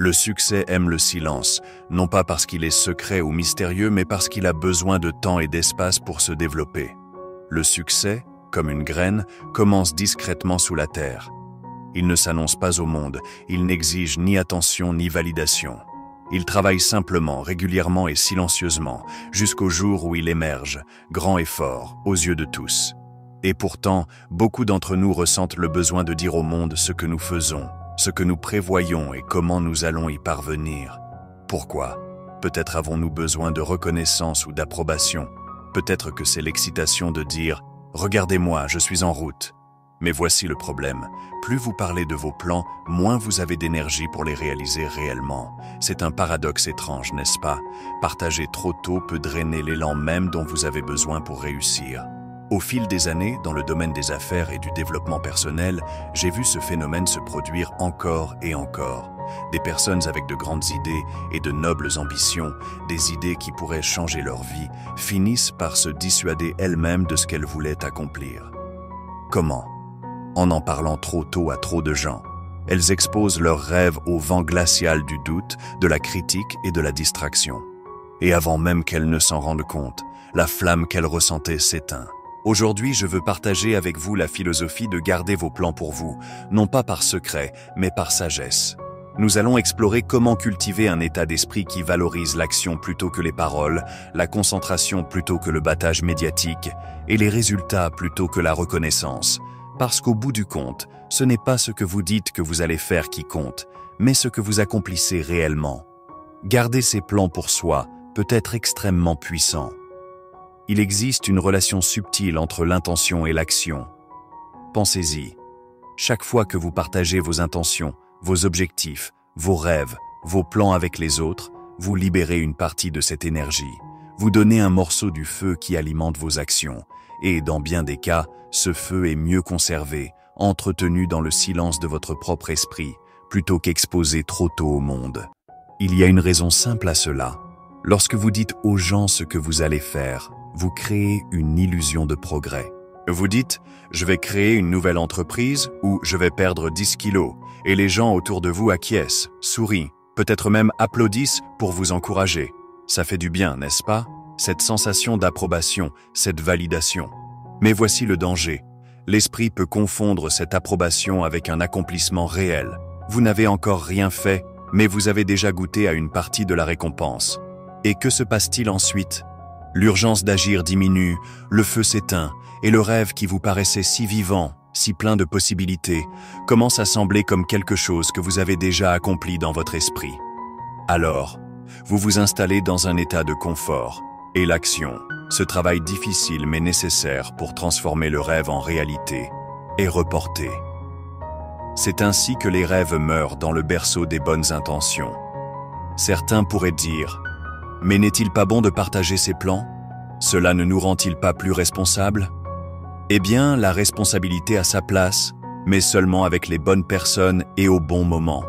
Le succès aime le silence, non pas parce qu'il est secret ou mystérieux, mais parce qu'il a besoin de temps et d'espace pour se développer. Le succès, comme une graine, commence discrètement sous la terre. Il ne s'annonce pas au monde, il n'exige ni attention ni validation. Il travaille simplement, régulièrement et silencieusement, jusqu'au jour où il émerge, grand et fort, aux yeux de tous. Et pourtant, beaucoup d'entre nous ressentent le besoin de dire au monde ce que nous faisons, ce que nous prévoyons et comment nous allons y parvenir. Pourquoi? Peut-être avons-nous besoin de reconnaissance ou d'approbation. Peut-être que c'est l'excitation de dire « Regardez-moi, je suis en route ». Mais voici le problème. Plus vous parlez de vos plans, moins vous avez d'énergie pour les réaliser réellement. C'est un paradoxe étrange, n'est-ce pas? Partager trop tôt peut drainer l'élan même dont vous avez besoin pour réussir. Au fil des années, dans le domaine des affaires et du développement personnel, j'ai vu ce phénomène se produire encore et encore. Des personnes avec de grandes idées et de nobles ambitions, des idées qui pourraient changer leur vie, finissent par se dissuader elles-mêmes de ce qu'elles voulaient accomplir. Comment? En parlant trop tôt à trop de gens. Elles exposent leurs rêves au vent glacial du doute, de la critique et de la distraction. Et avant même qu'elles ne s'en rendent compte, la flamme qu'elles ressentaient s'éteint. Aujourd'hui, je veux partager avec vous la philosophie de garder vos plans pour vous, non pas par secret, mais par sagesse. Nous allons explorer comment cultiver un état d'esprit qui valorise l'action plutôt que les paroles, la concentration plutôt que le battage médiatique, et les résultats plutôt que la reconnaissance. Parce qu'au bout du compte, ce n'est pas ce que vous dites que vous allez faire qui compte, mais ce que vous accomplissez réellement. Garder ses plans pour soi peut être extrêmement puissant. Il existe une relation subtile entre l'intention et l'action. Pensez-y. Chaque fois que vous partagez vos intentions, vos objectifs, vos rêves, vos plans avec les autres, vous libérez une partie de cette énergie. Vous donnez un morceau du feu qui alimente vos actions. Et dans bien des cas, ce feu est mieux conservé, entretenu dans le silence de votre propre esprit, plutôt qu'exposé trop tôt au monde. Il y a une raison simple à cela. Lorsque vous dites aux gens ce que vous allez faire, vous créez une illusion de progrès. Vous dites « je vais créer une nouvelle entreprise » ou « je vais perdre 10 kilos » et les gens autour de vous acquiescent, sourient, peut-être même applaudissent pour vous encourager. Ça fait du bien, n'est-ce pas? Cette sensation d'approbation, cette validation. Mais voici le danger. L'esprit peut confondre cette approbation avec un accomplissement réel. Vous n'avez encore rien fait, mais vous avez déjà goûté à une partie de la récompense. Et que se passe-t-il ensuite? L'urgence d'agir diminue, le feu s'éteint, et le rêve qui vous paraissait si vivant, si plein de possibilités, commence à sembler comme quelque chose que vous avez déjà accompli dans votre esprit. Alors, vous vous installez dans un état de confort, et l'action, ce travail difficile mais nécessaire pour transformer le rêve en réalité, est reporté. C'est ainsi que les rêves meurent dans le berceau des bonnes intentions. Certains pourraient dire « Mais n'est-il pas bon de partager ses plans? Cela ne nous rend-il pas plus responsables ?» Eh bien, la responsabilité a sa place, mais seulement avec les bonnes personnes et au bon moment.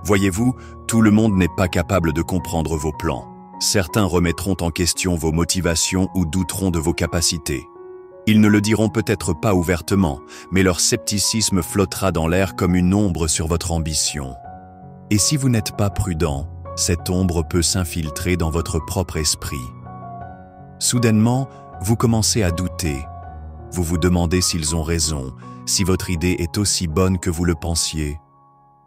Voyez-vous, tout le monde n'est pas capable de comprendre vos plans. Certains remettront en question vos motivations ou douteront de vos capacités. Ils ne le diront peut-être pas ouvertement, mais leur scepticisme flottera dans l'air comme une ombre sur votre ambition. Et si vous n'êtes pas prudent, cette ombre peut s'infiltrer dans votre propre esprit. Soudainement, vous commencez à douter. Vous vous demandez s'ils ont raison, si votre idée est aussi bonne que vous le pensiez.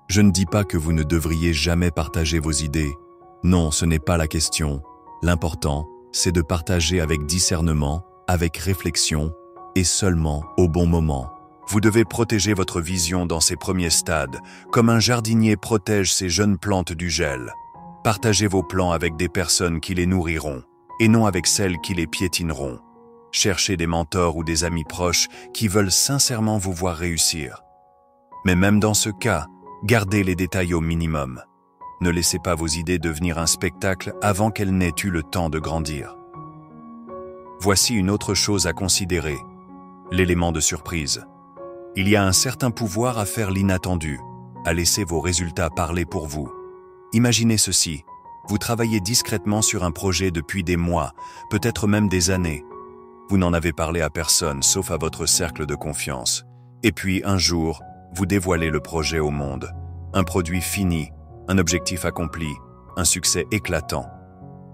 Je ne dis pas que vous ne devriez jamais partager vos idées. Non, ce n'est pas la question. L'important, c'est de partager avec discernement, avec réflexion et seulement au bon moment. Vous devez protéger votre vision dans ses premiers stades, comme un jardinier protège ses jeunes plantes du gel. Partagez vos plans avec des personnes qui les nourriront, et non avec celles qui les piétineront. Cherchez des mentors ou des amis proches qui veulent sincèrement vous voir réussir. Mais même dans ce cas, gardez les détails au minimum. Ne laissez pas vos idées devenir un spectacle avant qu'elles n'aient eu le temps de grandir. Voici une autre chose à considérer, l'élément de surprise. Il y a un certain pouvoir à faire l'inattendu, à laisser vos résultats parler pour vous. Imaginez ceci, vous travaillez discrètement sur un projet depuis des mois, peut-être même des années. Vous n'en avez parlé à personne, sauf à votre cercle de confiance. Et puis, un jour, vous dévoilez le projet au monde. Un produit fini, un objectif accompli, un succès éclatant.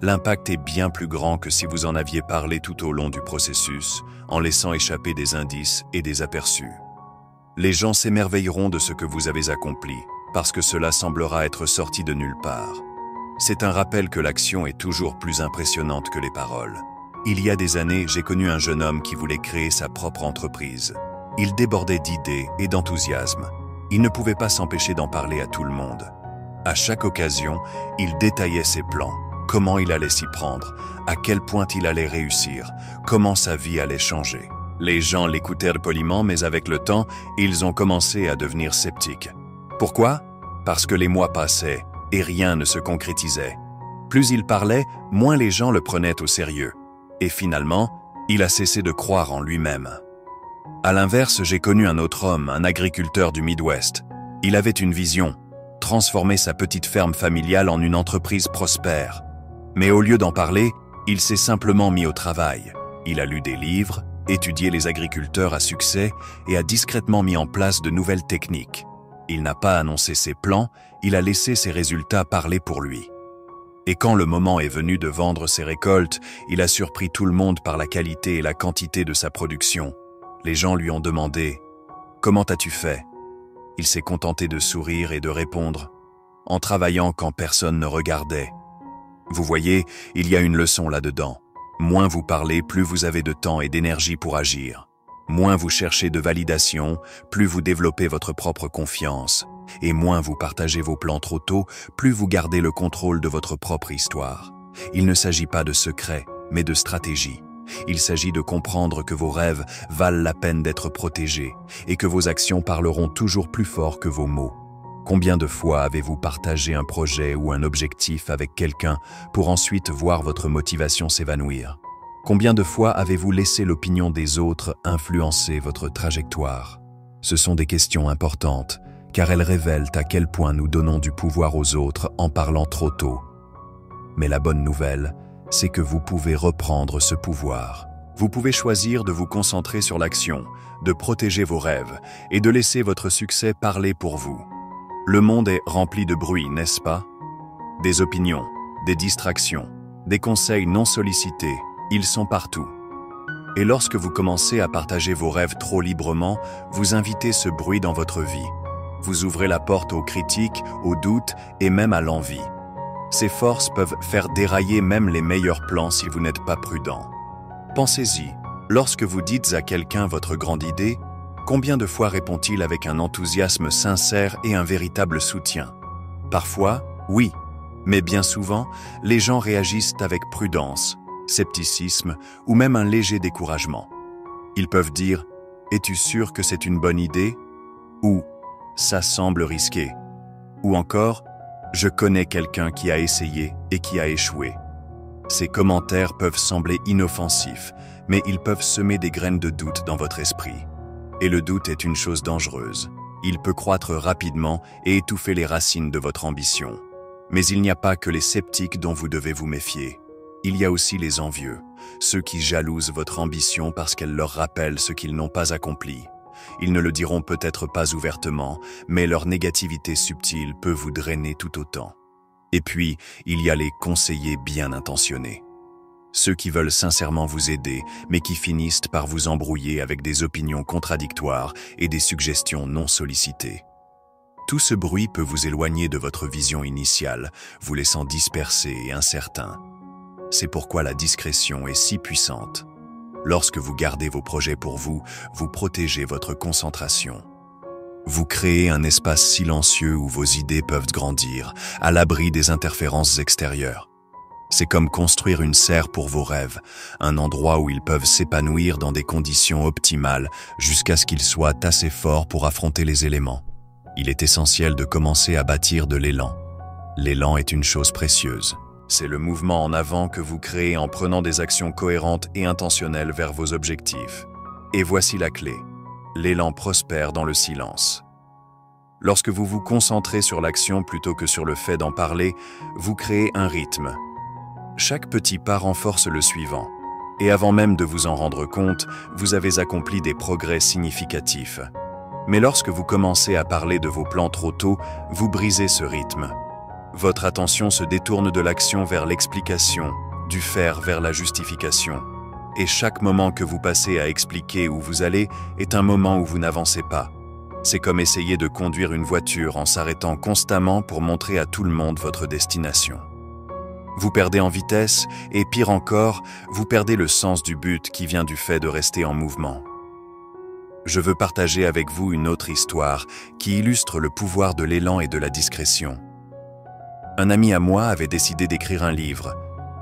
L'impact est bien plus grand que si vous en aviez parlé tout au long du processus, en laissant échapper des indices et des aperçus. Les gens s'émerveilleront de ce que vous avez accompli, parce que cela semblera être sorti de nulle part. C'est un rappel que l'action est toujours plus impressionnante que les paroles. Il y a des années, j'ai connu un jeune homme qui voulait créer sa propre entreprise. Il débordait d'idées et d'enthousiasme. Il ne pouvait pas s'empêcher d'en parler à tout le monde. À chaque occasion, il détaillait ses plans, comment il allait s'y prendre, à quel point il allait réussir, comment sa vie allait changer. Les gens l'écoutèrent poliment, mais avec le temps, ils ont commencé à devenir sceptiques. Pourquoi? Parce que les mois passaient et rien ne se concrétisait. Plus il parlait, moins les gens le prenaient au sérieux. Et finalement, il a cessé de croire en lui-même. À l'inverse, j'ai connu un autre homme, un agriculteur du Midwest. Il avait une vision, transformer sa petite ferme familiale en une entreprise prospère. Mais au lieu d'en parler, il s'est simplement mis au travail. Il a lu des livres, étudié les agriculteurs à succès et a discrètement mis en place de nouvelles techniques. Il n'a pas annoncé ses plans, il a laissé ses résultats parler pour lui. Et quand le moment est venu de vendre ses récoltes, il a surpris tout le monde par la qualité et la quantité de sa production. Les gens lui ont demandé « Comment as-tu fait ?» Il s'est contenté de sourire et de répondre « En travaillant quand personne ne regardait. » Vous voyez, il y a une leçon là-dedans. Moins vous parlez, plus vous avez de temps et d'énergie pour agir. Moins vous cherchez de validation, plus vous développez votre propre confiance. Et moins vous partagez vos plans trop tôt, plus vous gardez le contrôle de votre propre histoire. Il ne s'agit pas de secret, mais de stratégie. Il s'agit de comprendre que vos rêves valent la peine d'être protégés et que vos actions parleront toujours plus fort que vos mots. Combien de fois avez-vous partagé un projet ou un objectif avec quelqu'un pour ensuite voir votre motivation s'évanouir? Combien de fois avez-vous laissé l'opinion des autres influencer votre trajectoire? Ce sont des questions importantes, car elles révèlent à quel point nous donnons du pouvoir aux autres en parlant trop tôt. Mais la bonne nouvelle, c'est que vous pouvez reprendre ce pouvoir. Vous pouvez choisir de vous concentrer sur l'action, de protéger vos rêves et de laisser votre succès parler pour vous. Le monde est rempli de bruit, n'est-ce pas? Des opinions, des distractions, des conseils non sollicités, ils sont partout. Et lorsque vous commencez à partager vos rêves trop librement, vous invitez ce bruit dans votre vie. Vous ouvrez la porte aux critiques, aux doutes et même à l'envie. Ces forces peuvent faire dérailler même les meilleurs plans si vous n'êtes pas prudent. Pensez-y, lorsque vous dites à quelqu'un votre grande idée, combien de fois répond-il avec un enthousiasme sincère et un véritable soutien? Parfois, oui, mais bien souvent, les gens réagissent avec prudence, scepticisme ou même un léger découragement. Ils peuvent dire « Es-tu sûr que c'est une bonne idée ?» ou « Ça semble risqué » ou encore « Je connais quelqu'un qui a essayé et qui a échoué ». Ces commentaires peuvent sembler inoffensifs, mais ils peuvent semer des graines de doute dans votre esprit. Et le doute est une chose dangereuse. Il peut croître rapidement et étouffer les racines de votre ambition. Mais il n'y a pas que les sceptiques dont vous devez vous méfier. Il y a aussi les envieux, ceux qui jalousent votre ambition parce qu'elle leur rappelle ce qu'ils n'ont pas accompli. Ils ne le diront peut-être pas ouvertement, mais leur négativité subtile peut vous drainer tout autant. Et puis, il y a les conseillers bien intentionnés. Ceux qui veulent sincèrement vous aider, mais qui finissent par vous embrouiller avec des opinions contradictoires et des suggestions non sollicitées. Tout ce bruit peut vous éloigner de votre vision initiale, vous laissant dispersé et incertain. C'est pourquoi la discrétion est si puissante. Lorsque vous gardez vos projets pour vous, vous protégez votre concentration. Vous créez un espace silencieux où vos idées peuvent grandir, à l'abri des interférences extérieures. C'est comme construire une serre pour vos rêves, un endroit où ils peuvent s'épanouir dans des conditions optimales jusqu'à ce qu'ils soient assez forts pour affronter les éléments. Il est essentiel de commencer à bâtir de l'élan. L'élan est une chose précieuse. C'est le mouvement en avant que vous créez en prenant des actions cohérentes et intentionnelles vers vos objectifs. Et voici la clé. L'élan prospère dans le silence. Lorsque vous vous concentrez sur l'action plutôt que sur le fait d'en parler, vous créez un rythme. Chaque petit pas renforce le suivant. Et avant même de vous en rendre compte, vous avez accompli des progrès significatifs. Mais lorsque vous commencez à parler de vos plans trop tôt, vous brisez ce rythme. Votre attention se détourne de l'action vers l'explication, du faire vers la justification. Et chaque moment que vous passez à expliquer où vous allez est un moment où vous n'avancez pas. C'est comme essayer de conduire une voiture en s'arrêtant constamment pour montrer à tout le monde votre destination. Vous perdez en vitesse et, pire encore, vous perdez le sens du but qui vient du fait de rester en mouvement. Je veux partager avec vous une autre histoire qui illustre le pouvoir de l'élan et de la discrétion. Un ami à moi avait décidé d'écrire un livre.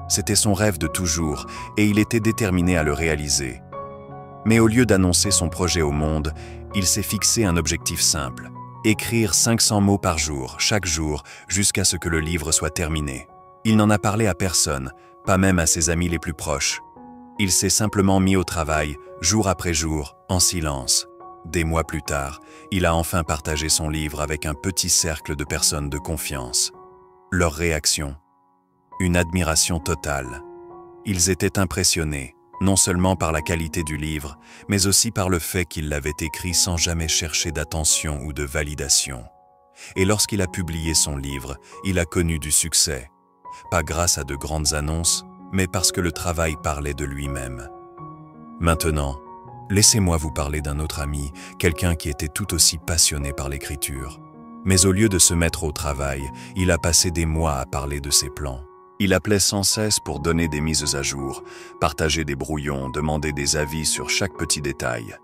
C'était son rêve de toujours et il était déterminé à le réaliser. Mais au lieu d'annoncer son projet au monde, il s'est fixé un objectif simple: écrire 500 mots par jour, chaque jour, jusqu'à ce que le livre soit terminé. Il n'en a parlé à personne, pas même à ses amis les plus proches. Il s'est simplement mis au travail, jour après jour, en silence. Des mois plus tard, il a enfin partagé son livre avec un petit cercle de personnes de confiance. Leur réaction: une admiration totale. Ils étaient impressionnés, non seulement par la qualité du livre, mais aussi par le fait qu'il l'avait écrit sans jamais chercher d'attention ou de validation. Et lorsqu'il a publié son livre, il a connu du succès. Pas grâce à de grandes annonces, mais parce que le travail parlait de lui-même. Maintenant, laissez-moi vous parler d'un autre ami, quelqu'un qui était tout aussi passionné par l'écriture. Mais au lieu de se mettre au travail, il a passé des mois à parler de ses plans. Il appelait sans cesse pour donner des mises à jour, partager des brouillons, demander des avis sur chaque petit détail.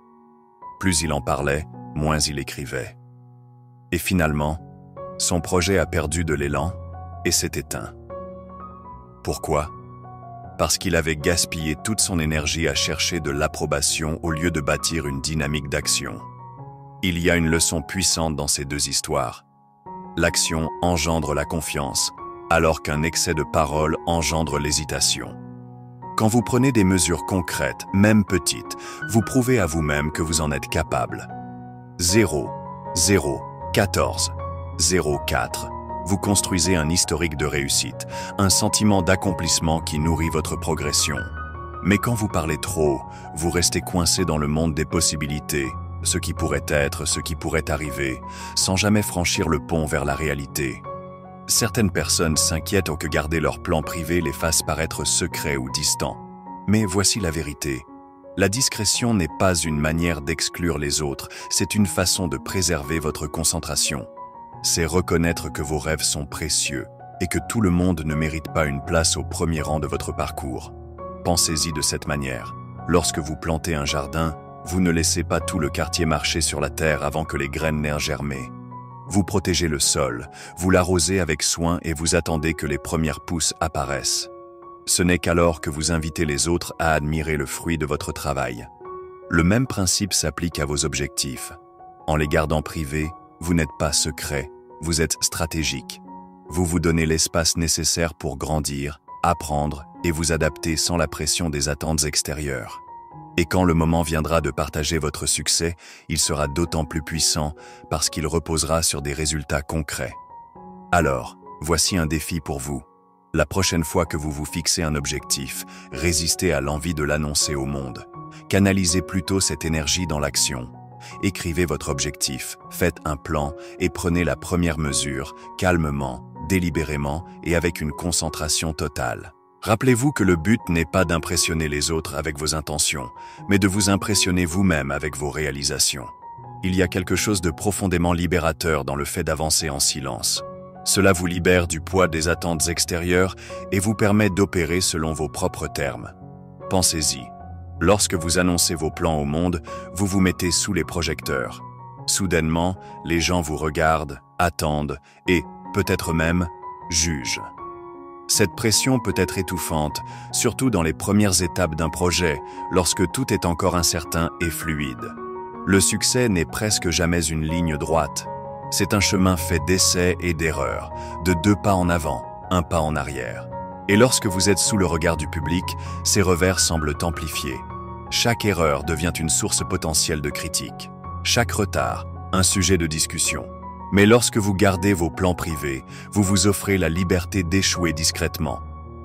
Plus il en parlait, moins il écrivait. Et finalement, son projet a perdu de l'élan et s'est éteint. Pourquoi? Parce qu'il avait gaspillé toute son énergie à chercher de l'approbation au lieu de bâtir une dynamique d'action. Il y a une leçon puissante dans ces deux histoires. L'action engendre la confiance, alors qu'un excès de parole engendre l'hésitation. Quand vous prenez des mesures concrètes, même petites, vous prouvez à vous-même que vous en êtes capable. 0, 0, 14, 0, 4. Vous construisez un historique de réussite, un sentiment d'accomplissement qui nourrit votre progression. Mais quand vous parlez trop, vous restez coincé dans le monde des possibilités, ce qui pourrait être, ce qui pourrait arriver, sans jamais franchir le pont vers la réalité. Certaines personnes s'inquiètent que garder leurs plans privés les fasse paraître secrets ou distants. Mais voici la vérité. La discrétion n'est pas une manière d'exclure les autres, c'est une façon de préserver votre concentration. C'est reconnaître que vos rêves sont précieux et que tout le monde ne mérite pas une place au premier rang de votre parcours. Pensez-y de cette manière. Lorsque vous plantez un jardin, vous ne laissez pas tout le quartier marcher sur la terre avant que les graines n'aient germé. Vous protégez le sol, vous l'arrosez avec soin et vous attendez que les premières pousses apparaissent. Ce n'est qu'alors que vous invitez les autres à admirer le fruit de votre travail. Le même principe s'applique à vos objectifs. En les gardant privés, vous n'êtes pas secret, vous êtes stratégique. Vous vous donnez l'espace nécessaire pour grandir, apprendre et vous adapter sans la pression des attentes extérieures. Et quand le moment viendra de partager votre succès, il sera d'autant plus puissant parce qu'il reposera sur des résultats concrets. Alors, voici un défi pour vous. La prochaine fois que vous vous fixez un objectif, résistez à l'envie de l'annoncer au monde. Canalisez plutôt cette énergie dans l'action. Écrivez votre objectif, faites un plan et prenez la première mesure, calmement, délibérément et avec une concentration totale. Rappelez-vous que le but n'est pas d'impressionner les autres avec vos intentions, mais de vous impressionner vous-même avec vos réalisations. Il y a quelque chose de profondément libérateur dans le fait d'avancer en silence. Cela vous libère du poids des attentes extérieures et vous permet d'opérer selon vos propres termes. Pensez-y. Lorsque vous annoncez vos plans au monde, vous vous mettez sous les projecteurs. Soudainement, les gens vous regardent, attendent et, peut-être même, jugent. Cette pression peut être étouffante, surtout dans les premières étapes d'un projet, lorsque tout est encore incertain et fluide. Le succès n'est presque jamais une ligne droite. C'est un chemin fait d'essais et d'erreurs, de 2 pas en avant, 1 pas en arrière. Et lorsque vous êtes sous le regard du public, ces revers semblent amplifiés. Chaque erreur devient une source potentielle de critique. Chaque retard, un sujet de discussion. Mais lorsque vous gardez vos plans privés, vous vous offrez la liberté d'échouer discrètement,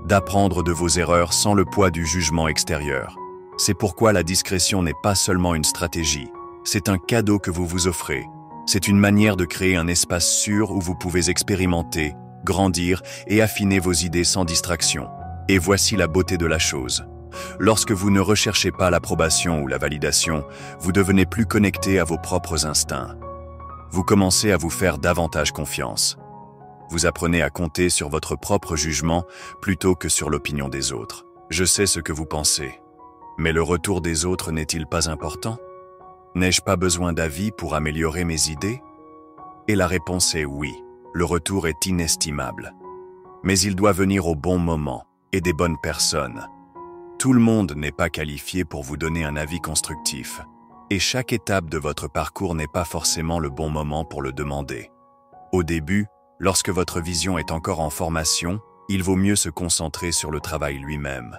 d'apprendre de vos erreurs sans le poids du jugement extérieur. C'est pourquoi la discrétion n'est pas seulement une stratégie, c'est un cadeau que vous vous offrez. C'est une manière de créer un espace sûr où vous pouvez expérimenter, grandir et affiner vos idées sans distraction. Et voici la beauté de la chose. Lorsque vous ne recherchez pas l'approbation ou la validation, vous devenez plus connecté à vos propres instincts. Vous commencez à vous faire davantage confiance. Vous apprenez à compter sur votre propre jugement plutôt que sur l'opinion des autres. Je sais ce que vous pensez. Mais le retour des autres n'est-il pas important? N'ai-je pas besoin d'avis pour améliorer mes idées? Et la réponse est oui, le retour est inestimable. Mais il doit venir au bon moment et des bonnes personnes. Tout le monde n'est pas qualifié pour vous donner un avis constructif. Et chaque étape de votre parcours n'est pas forcément le bon moment pour le demander. Au début, lorsque votre vision est encore en formation, il vaut mieux se concentrer sur le travail lui-même.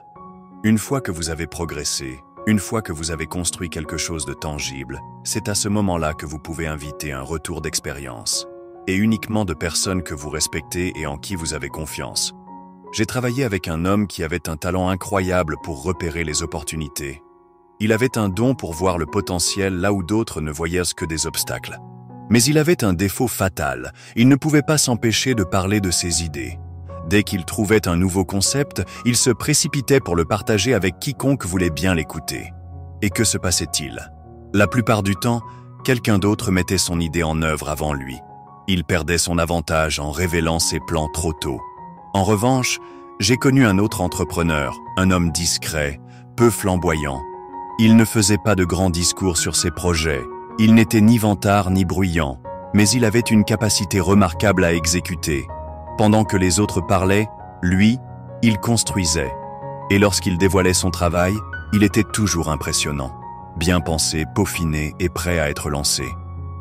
Une fois que vous avez progressé, une fois que vous avez construit quelque chose de tangible, c'est à ce moment-là que vous pouvez inviter un retour d'expérience. Et uniquement de personnes que vous respectez et en qui vous avez confiance. J'ai travaillé avec un homme qui avait un talent incroyable pour repérer les opportunités. Il avait un don pour voir le potentiel là où d'autres ne voyaient que des obstacles. Mais il avait un défaut fatal, il ne pouvait pas s'empêcher de parler de ses idées. Dès qu'il trouvait un nouveau concept, il se précipitait pour le partager avec quiconque voulait bien l'écouter. Et que se passait-il? La plupart du temps, quelqu'un d'autre mettait son idée en œuvre avant lui. Il perdait son avantage en révélant ses plans trop tôt. En revanche, j'ai connu un autre entrepreneur, un homme discret, peu flamboyant. Il ne faisait pas de grands discours sur ses projets, il n'était ni vantard ni bruyant, mais il avait une capacité remarquable à exécuter. Pendant que les autres parlaient, lui, il construisait. Et lorsqu'il dévoilait son travail, il était toujours impressionnant. Bien pensé, peaufiné et prêt à être lancé.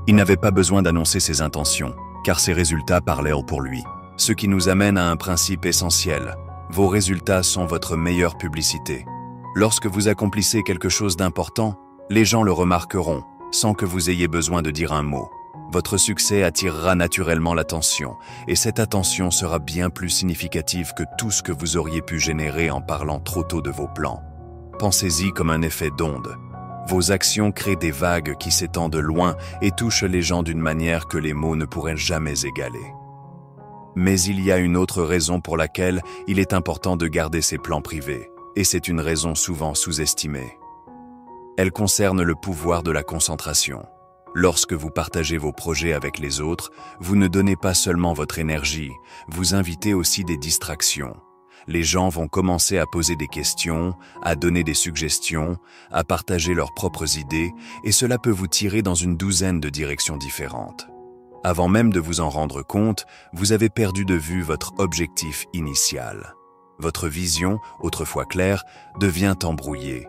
Il n'avait pas besoin d'annoncer ses intentions, car ses résultats parlaient pour lui. Ce qui nous amène à un principe essentiel. Vos résultats sont votre meilleure publicité. Lorsque vous accomplissez quelque chose d'important, les gens le remarqueront, sans que vous ayez besoin de dire un mot. Votre succès attirera naturellement l'attention, et cette attention sera bien plus significative que tout ce que vous auriez pu générer en parlant trop tôt de vos plans. Pensez-y comme un effet d'onde. Vos actions créent des vagues qui s'étendent loin et touchent les gens d'une manière que les mots ne pourraient jamais égaler. Mais il y a une autre raison pour laquelle il est important de garder ses plans privés, et c'est une raison souvent sous-estimée. Elle concerne le pouvoir de la concentration. Lorsque vous partagez vos projets avec les autres, vous ne donnez pas seulement votre énergie, vous invitez aussi des distractions. Les gens vont commencer à poser des questions, à donner des suggestions, à partager leurs propres idées, et cela peut vous tirer dans une douzaine de directions différentes. Avant même de vous en rendre compte, vous avez perdu de vue votre objectif initial. Votre vision, autrefois claire, devient embrouillée.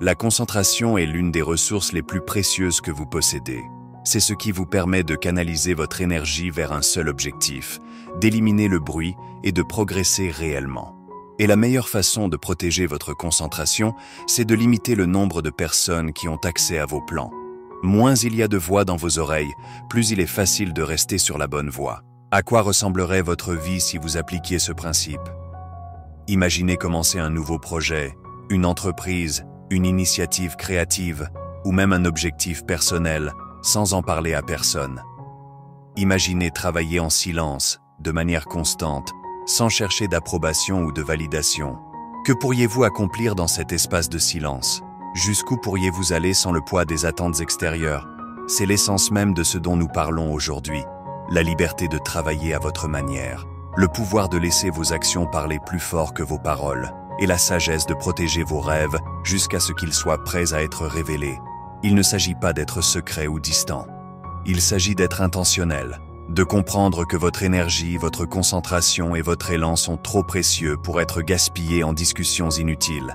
La concentration est l'une des ressources les plus précieuses que vous possédez. C'est ce qui vous permet de canaliser votre énergie vers un seul objectif, d'éliminer le bruit et de progresser réellement. Et la meilleure façon de protéger votre concentration, c'est de limiter le nombre de personnes qui ont accès à vos plans. Moins il y a de voix dans vos oreilles, plus il est facile de rester sur la bonne voie. À quoi ressemblerait votre vie si vous appliquiez ce principe? Imaginez commencer un nouveau projet, une entreprise, une initiative créative ou même un objectif personnel sans en parler à personne. Imaginez travailler en silence, de manière constante, sans chercher d'approbation ou de validation. Que pourriez-vous accomplir dans cet espace de silence? Jusqu'où pourriez-vous aller sans le poids des attentes extérieures? C'est l'essence même de ce dont nous parlons aujourd'hui, la liberté de travailler à votre manière, le pouvoir de laisser vos actions parler plus fort que vos paroles, et la sagesse de protéger vos rêves jusqu'à ce qu'ils soient prêts à être révélés. Il ne s'agit pas d'être secret ou distant. Il s'agit d'être intentionnel, de comprendre que votre énergie, votre concentration et votre élan sont trop précieux pour être gaspillés en discussions inutiles.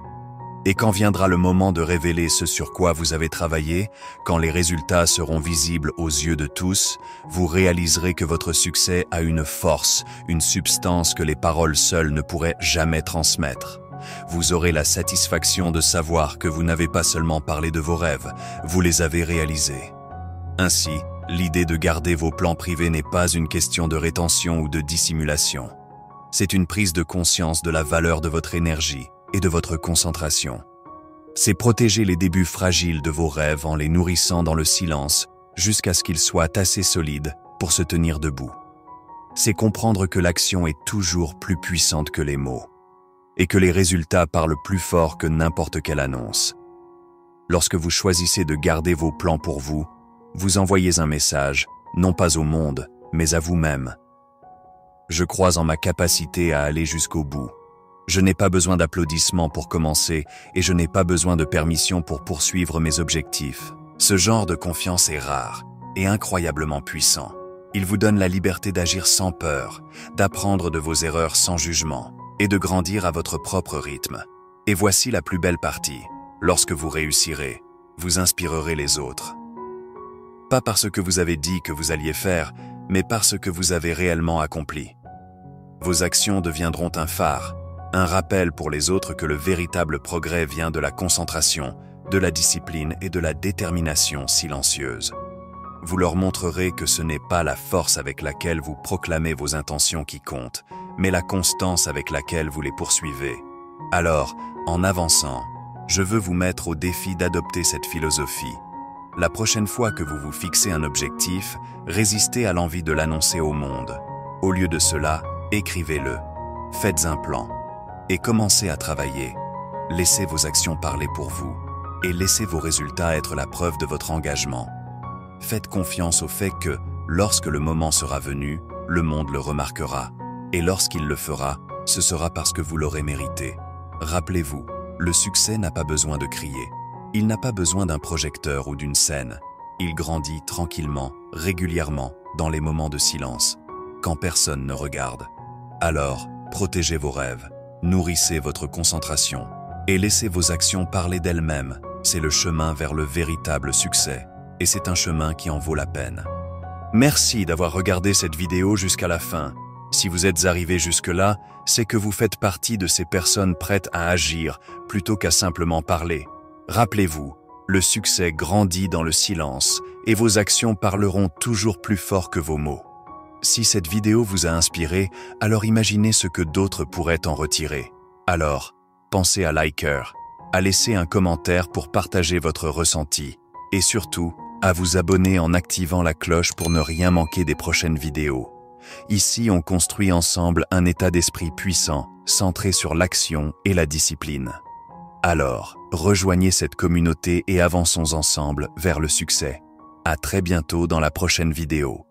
Et quand viendra le moment de révéler ce sur quoi vous avez travaillé, quand les résultats seront visibles aux yeux de tous, vous réaliserez que votre succès a une force, une substance que les paroles seules ne pourraient jamais transmettre. Vous aurez la satisfaction de savoir que vous n'avez pas seulement parlé de vos rêves, vous les avez réalisés. Ainsi, l'idée de garder vos plans privés n'est pas une question de rétention ou de dissimulation. C'est une prise de conscience de la valeur de votre énergie et de votre concentration. C'est protéger les débuts fragiles de vos rêves en les nourrissant dans le silence jusqu'à ce qu'ils soient assez solides pour se tenir debout. c'est comprendre que l'action est toujours plus puissante que les mots et que les résultats parlent plus fort que n'importe quelle annonce. Lorsque vous choisissez de garder vos plans pour vous, vous envoyez un message, non pas au monde, mais à vous-même. Je crois en ma capacité à aller jusqu'au bout. Je n'ai pas besoin d'applaudissements pour commencer et je n'ai pas besoin de permission pour poursuivre mes objectifs. Ce genre de confiance est rare et incroyablement puissant. Il vous donne la liberté d'agir sans peur, d'apprendre de vos erreurs sans jugement et de grandir à votre propre rythme. Et voici la plus belle partie. Lorsque vous réussirez, vous inspirerez les autres. Pas parce que vous avez dit que vous alliez faire, mais parce que vous avez réellement accompli. Vos actions deviendront un phare, un rappel pour les autres que le véritable progrès vient de la concentration, de la discipline et de la détermination silencieuse. Vous leur montrerez que ce n'est pas la force avec laquelle vous proclamez vos intentions qui compte, mais la constance avec laquelle vous les poursuivez. Alors, en avançant, je veux vous mettre au défi d'adopter cette philosophie. La prochaine fois que vous vous fixez un objectif, résistez à l'envie de l'annoncer au monde. Au lieu de cela, écrivez-le, faites un plan et commencez à travailler. Laissez vos actions parler pour vous et laissez vos résultats être la preuve de votre engagement. Faites confiance au fait que, lorsque le moment sera venu, le monde le remarquera. Et lorsqu'il le fera, ce sera parce que vous l'aurez mérité. Rappelez-vous, le succès n'a pas besoin de crier. Il n'a pas besoin d'un projecteur ou d'une scène. Il grandit tranquillement, régulièrement, dans les moments de silence, quand personne ne regarde. Alors, protégez vos rêves, nourrissez votre concentration et laissez vos actions parler d'elles-mêmes. C'est le chemin vers le véritable succès. Et c'est un chemin qui en vaut la peine. Merci d'avoir regardé cette vidéo jusqu'à la fin. Si vous êtes arrivé jusque-là, c'est que vous faites partie de ces personnes prêtes à agir plutôt qu'à simplement parler. Rappelez-vous, le succès grandit dans le silence et vos actions parleront toujours plus fort que vos mots. Si cette vidéo vous a inspiré, alors imaginez ce que d'autres pourraient en retirer. Alors, pensez à liker, à laisser un commentaire pour partager votre ressenti et surtout, à vous abonner en activant la cloche pour ne rien manquer des prochaines vidéos. Ici, on construit ensemble un état d'esprit puissant, centré sur l'action et la discipline. Alors, rejoignez cette communauté et avançons ensemble vers le succès. À très bientôt dans la prochaine vidéo.